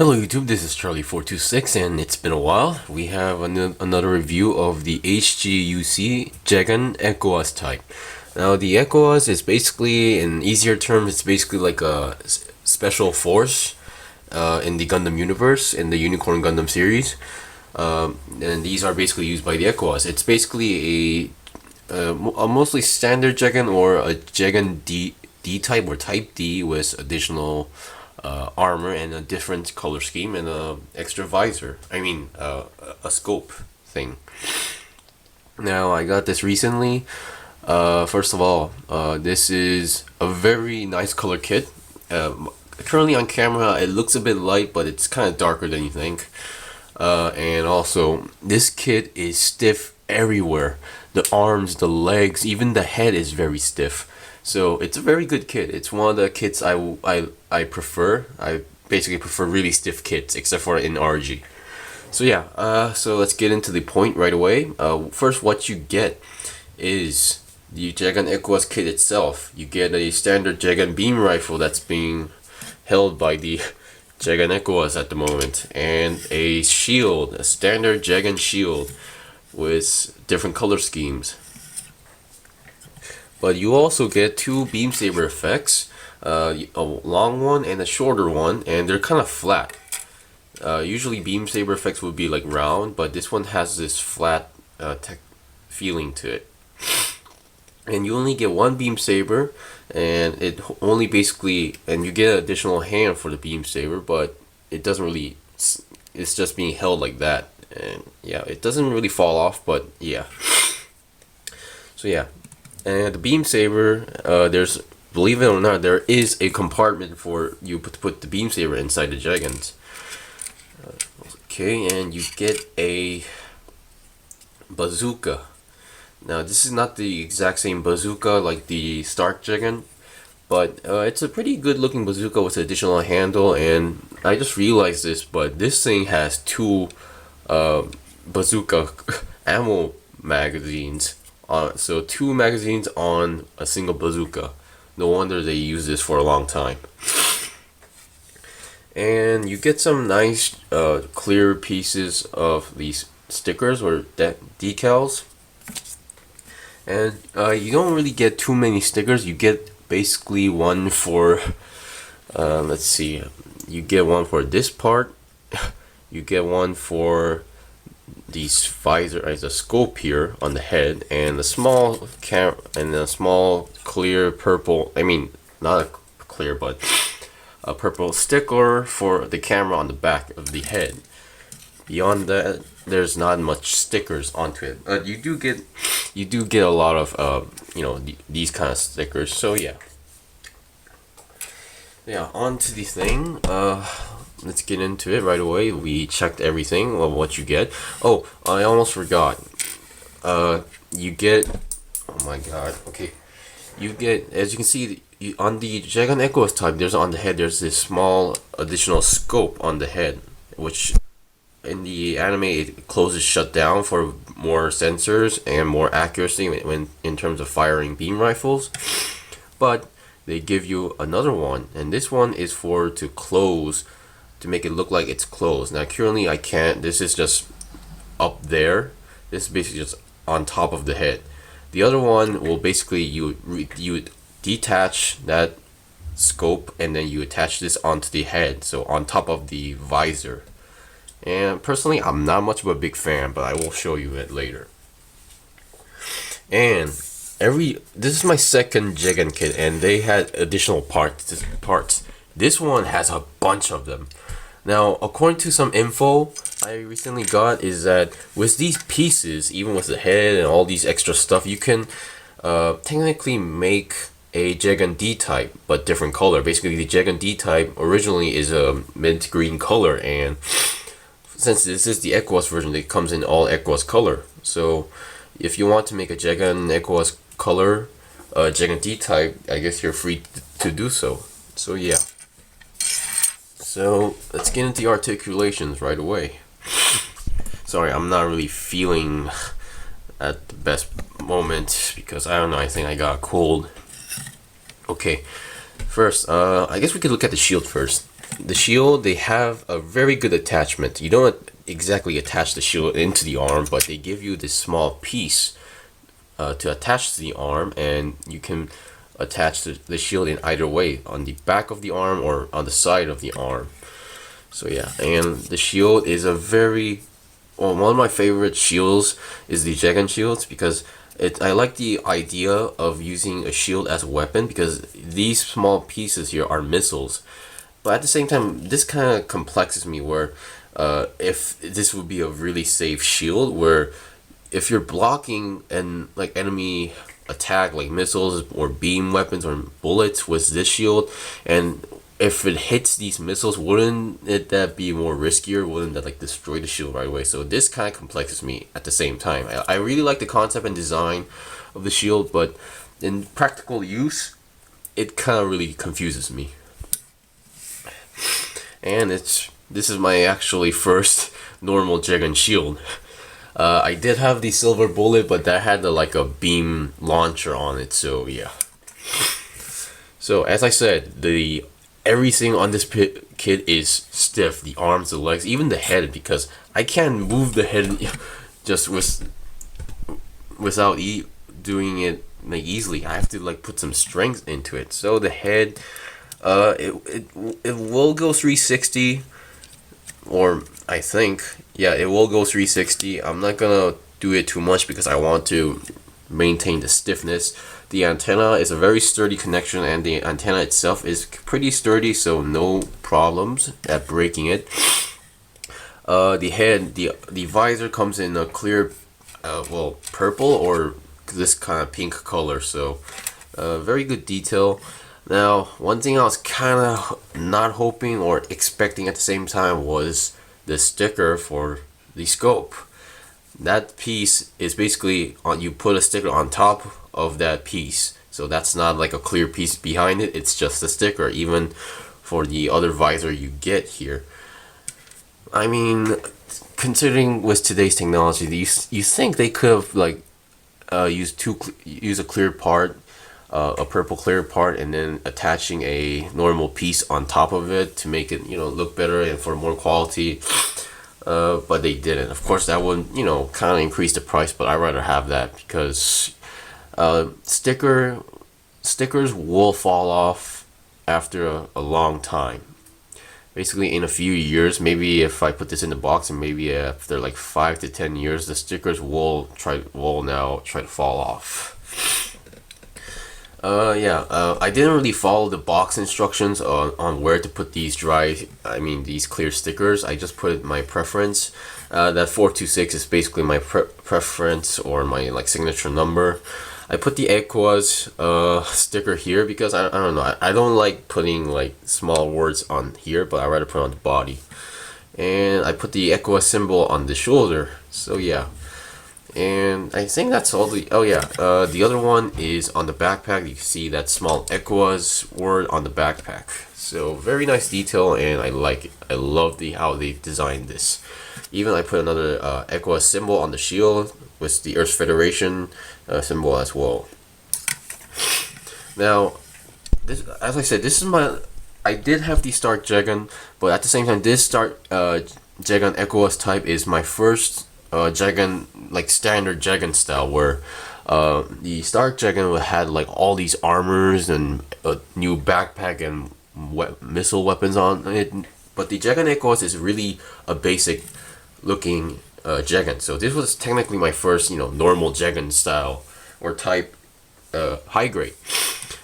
Hello YouTube, this is Charlie426 and it's been a while. We have another review of the HGUC Jegan ECOAS type. Now the ECOAS is basically, in easier terms, it's basically like a special force in the Gundam universe, in the Unicorn Gundam series. And these are basically used by the ECOAS. It's basically a mostly standard Jegan or a Jegan D type or type D with additional armor and a different color scheme and a extra visor. A scope thing. Now I got this recently. First of all, this is a very nice color kit. Currently on camera it looks a bit light, but it's kind of darker than you think. And also this kit is stiff everywhere. The arms, the legs, even the head is very stiff. So it's a very good kit. It's one of the kits I prefer. I basically prefer really stiff kits, except for in RG. So yeah, so let's get into the point right away. First, what you get is the Jegan ECOAS kit itself. You get a standard Jegan beam rifle that's being held by the Jegan ECOAS at the moment, and a shield, a standard Jegan shield with different color schemes. But you also get two beam saber effects, a long one and a shorter one, and they're kind of flat. Usually beam saber effects would be like round, but this one has this flat feeling to it. And you only get one beam saber, and it only basically, and you get an additional hand for the beam saber, but it doesn't really, it's just being held like that. And yeah, it doesn't really fall off, but yeah. So yeah. And the beam saber, there's, believe it or not, there is a compartment for you to put the beam saber inside the Jegans. Okay, and you get a bazooka. Now this is not the exact same bazooka like the Stark Jegan, but it's a pretty good looking bazooka with an additional handle. And I just realized this, but this thing has two bazooka ammo magazines. So two magazines on a single bazooka. No wonder they use this for a long time. And you get some nice clear pieces of these stickers or decals. And you don't really get too many stickers. You get basically one for, let's see, you get one for this part. You get one for these visor as a scope here on the head, and a small clear purple, not a clear but a purple sticker for the camera on the back of the head. Beyond that, there's not much stickers onto it, but you do get a lot of these kind of stickers. So yeah, onto the thing. Let's get into it right away. We checked everything of what you get. Oh, I almost forgot. You get, oh my god, okay. You get, as you can see, on the Jegan ECOAS type, on the head, there's this small additional scope on the head, which in the anime it closes shut down for more sensors and more accuracy when in terms of firing beam rifles. But they give you another one, and this one is to close, to make it look like it's closed. Now currently I can't, this is just up there. This is basically just on top of the head. The other one will basically, you detach that scope and then you attach this onto the head, so on top of the visor. And personally I'm not much of a big fan, but I will show you it later. And this is my second Jegan kit, and they had additional parts. This one has a bunch of them. Now, according to some info I recently got, is that with these pieces, even with the head and all these extra stuff, you can technically make a Jegan D type, but different color. Basically, the Jegan D type originally is a mint green color, and since this is the ECOAS version, it comes in all ECOAS color. So, if you want to make a Jegan ECOAS color, Jegan D type, I guess you're free to do so. So yeah. So let's get into the articulations right away. Sorry, I'm not really feeling at the best moment because I don't know, I think I got a cold. Okay, first, I guess we could look at the shield first. the shield, they have a very good attachment. You don't exactly attach the shield into the arm, but they give you this small piece to attach to the arm, and you can attach the shield in either way, on the back of the arm or on the side of the arm. So yeah, and the shield is a very, well, one of my favorite shields is the Jegan shields, because I like the idea of using a shield as a weapon, because these small pieces here are missiles. But at the same time, this kind of complexes me, where if this would be a really safe shield, where if you're blocking an like enemy attack, like missiles or beam weapons or bullets with this shield, and if it hits these missiles, wouldn't that be more riskier? Wouldn't that like destroy the shield right away? So this kind of complexes me at the same time. I really like the concept and design of the shield, but in practical use, it kind of really confuses me. And this is my actually first normal Jegan shield. I did have the silver bullet, but that had like a beam launcher on it, so yeah. So as I said, everything on this kit is stiff. The arms, the legs, even the head, because I can't move the head just without doing it like easily. I have to like put some strength into it. So the head, it will go 360, or I think, yeah, it will go 360. I'm not gonna do it too much because I want to maintain the stiffness. The antenna is a very sturdy connection, and the antenna itself is pretty sturdy, so no problems at breaking it. The head, the visor comes in a clear, well, purple or this kind of pink color, so very good detail. Now, one thing I was kind of not hoping or expecting at the same time was the sticker for the scope. That piece is basically you put a sticker on top of that piece, so that's not like a clear piece behind it, it's just a sticker, even for the other visor you get here. I mean, considering with today's technology, you think they could have like use a clear part, a purple clear part, and then attaching a normal piece on top of it to make it, look better and for more quality. But they didn't. Of course, that would, kind of increase the price, but I'd rather have that, because stickers will fall off after a long time. Basically, in a few years, maybe if I put this in the box, and maybe after like 5 to 10 years, the stickers will now try to fall off. I didn't really follow the box instructions on where to put these these clear stickers. I just put my preference. That 426 is basically my preference, or my like signature number. I put the ECOAS sticker here because I don't know. I don't like putting like small words on here, but I rather put it on the body. And I put the ECOAS symbol on the shoulder. So yeah. And I think that's all the the other one is on the backpack. You can see that small ECOAS word on the backpack. So very nice detail, and I like it. I love how they designed this. Even I put another ECOAS symbol on the shield with the Earth Federation symbol as well. Now, this, as I said, this is I did have the Stark Jegan, but at the same time, this Stark Jegan ECOAS type is my first Jegan, like standard Jegan style, where the Stark Jegan had like all these armors and a new backpack and missile weapons on it, but the Jegan ECOAS is really a basic looking Jegan. So this was technically my first, normal Jegan style or type high grade.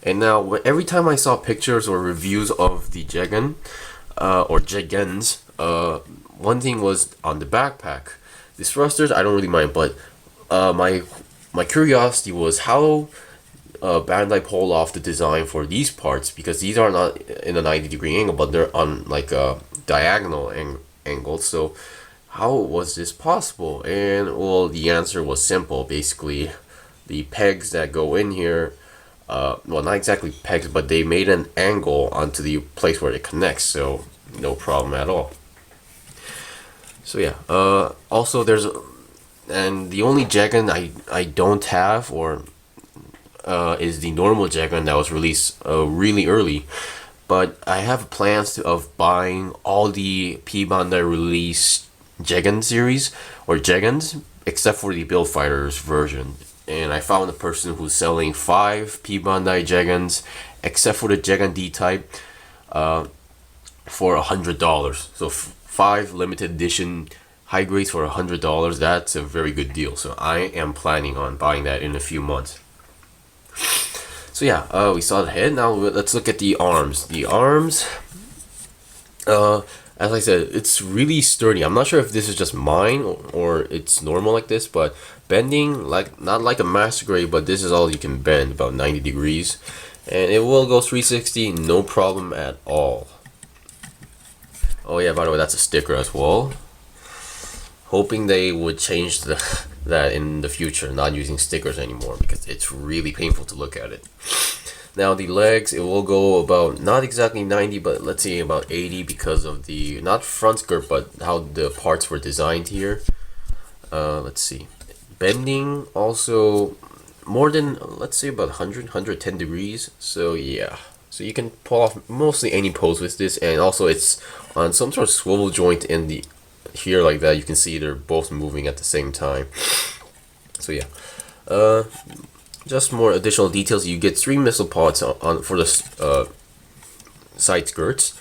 And now every time I saw pictures or reviews of the Jegan or Jegans, one thing was on the backpack. These thrusters I don't really mind, but my curiosity was how Bandai pulled off the design for these parts, because these are not in a 90-degree angle, but they're on like a diagonal angle. So how was this possible? And well, the answer was simple. Basically, the pegs that go in here, well, not exactly pegs, but they made an angle onto the place where it connects, so no problem at all. So yeah, also and the only Jegan I don't have, or is the normal Jegan that was released really early. but I have plans of buying all the P Bandai release Jegan series or Jegans except for the Build Fighters version. And I found a person who's selling 5 P Bandai Jegans except for the Jegan D type for $100. So 5 limited edition high grades for $100. That's a very good deal. So I am planning on buying that in a few months. So yeah, we saw the head. Now let's look at the arms. The arms, as I said, it's really sturdy. I'm not sure if this is just mine or it's normal like this, but bending, like not like a master grade, but this is all you can bend, about 90 degrees. And it will go 360, no problem at all. Oh yeah, by the way, that's a sticker as well. Hoping they would change that in the future, not using stickers anymore, because it's really painful to look at it. Now the legs, it will go about, not exactly 90, but let's say about 80 because of the, not front skirt, but how the parts were designed here. Let's see. Bending also more than, let's say about 110 degrees. So yeah. So you can pull off mostly any pose with this, and also it's on some sort of swivel joint in the here like that. You can see they're both moving at the same time. So yeah. Just more additional details. You get 3 missile pods on for the side skirts,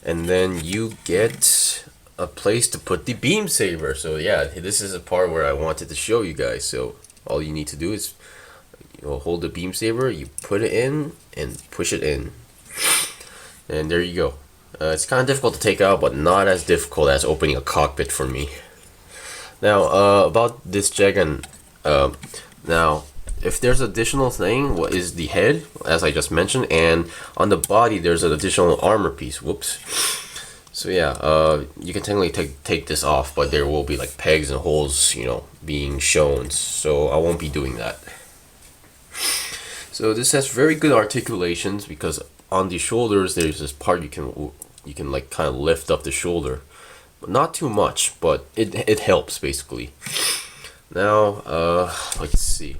and then you get a place to put the beam saber. So yeah, this is a part where I wanted to show you guys. So all you need to do is you'll hold the beam saber, you put it in and push it in, and there you go. It's kind of difficult to take out, but not as difficult as opening a cockpit for me. Now about this Jegan, now if there's additional thing, what is the head, as I just mentioned, and on the body there's an additional armor piece. Whoops. So yeah, you can technically take this off, but there will be like pegs and holes, you know, being shown. So I won't be doing that. So this has very good articulations because on the shoulders there's this part you can like kind of lift up the shoulder, but not too much, but it helps basically. Now let's see.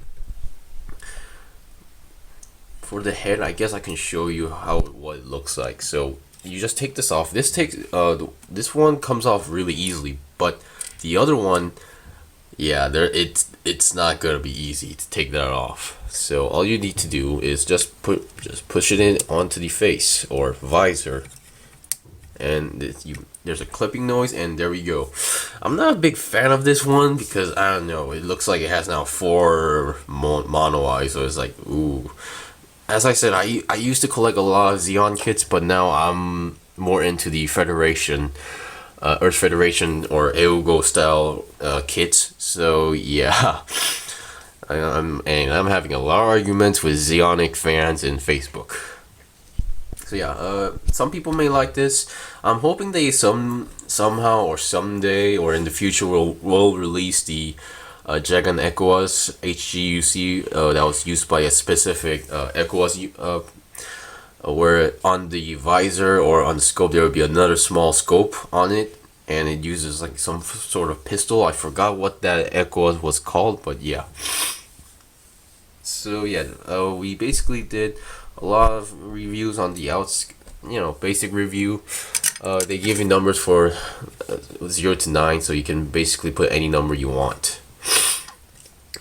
For the head, I guess I can show you what it looks like. So you just take this off. This takes this one comes off really easily, but the other one, yeah, it's not gonna be easy to take that off. So all you need to do is just push it in onto the face or visor, and there's a clipping noise, and there we go. I'm not a big fan of this one because I don't know. It looks like it has now 4 mono eyes, so it's like ooh. As I said, I used to collect a lot of Xeon kits, but now I'm more into the Federation, Earth Federation or Eogo style kits. So yeah, I'm having a lot of arguments with Xeonic fans in Facebook. So yeah, some people may like this. I'm hoping they somehow or someday or in the future will release the Jegan ECOAS HGUC that was used by a specific ECOAS where on the visor or on the scope there would be another small scope on it, and it uses like some sort of pistol. I forgot what that ECOAS was called, but yeah. So yeah, we basically did a lot of reviews on the basic review. They give you numbers for 0 to 9, so you can basically put any number you want.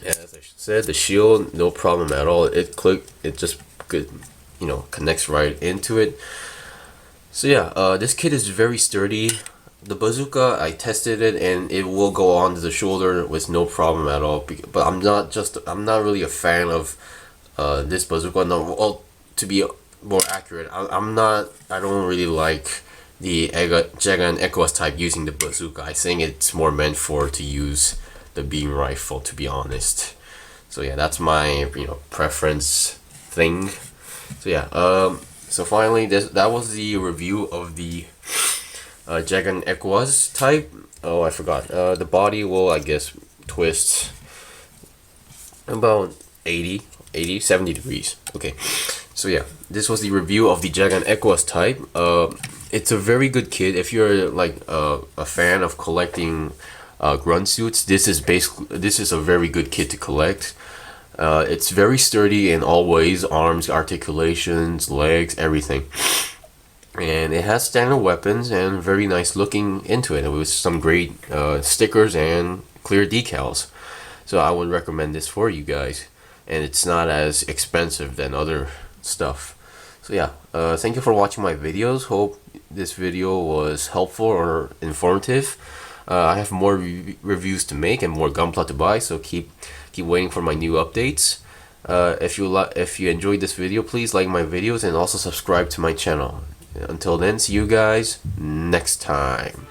As I said, the shield, no problem at all. It just good, connects right into it. So yeah, this kit is very sturdy. The bazooka, I tested it and it will go onto the shoulder with no problem at all. But I'm not really a fan of this bazooka. No, well, to be more accurate, I don't really like the Jegan ECOAS type using the bazooka. I think it's more meant to use the beam rifle, to be honest. So yeah, that's my preference thing. So yeah, so finally that was the review of the Jegan ECOAS type. Oh, I forgot. The body will, I guess, twist about 70 degrees. Okay, so yeah, this was the review of the Jegan ECOAS type. It's a very good kit if you're like a fan of collecting grunt suits. This is a very good kit to collect. It's very sturdy in all ways: arms, articulations, legs, everything. and it has standard weapons and very nice looking into it with some great stickers and clear decals. So I would recommend this for you guys, and it's not as expensive than other stuff. So yeah, thank you for watching my videos. Hope this video was helpful or informative. I have more reviews to make and more Gunpla to buy, so keep waiting for my new updates. If you enjoyed this video, please like my videos and also subscribe to my channel. Until then, see you guys next time.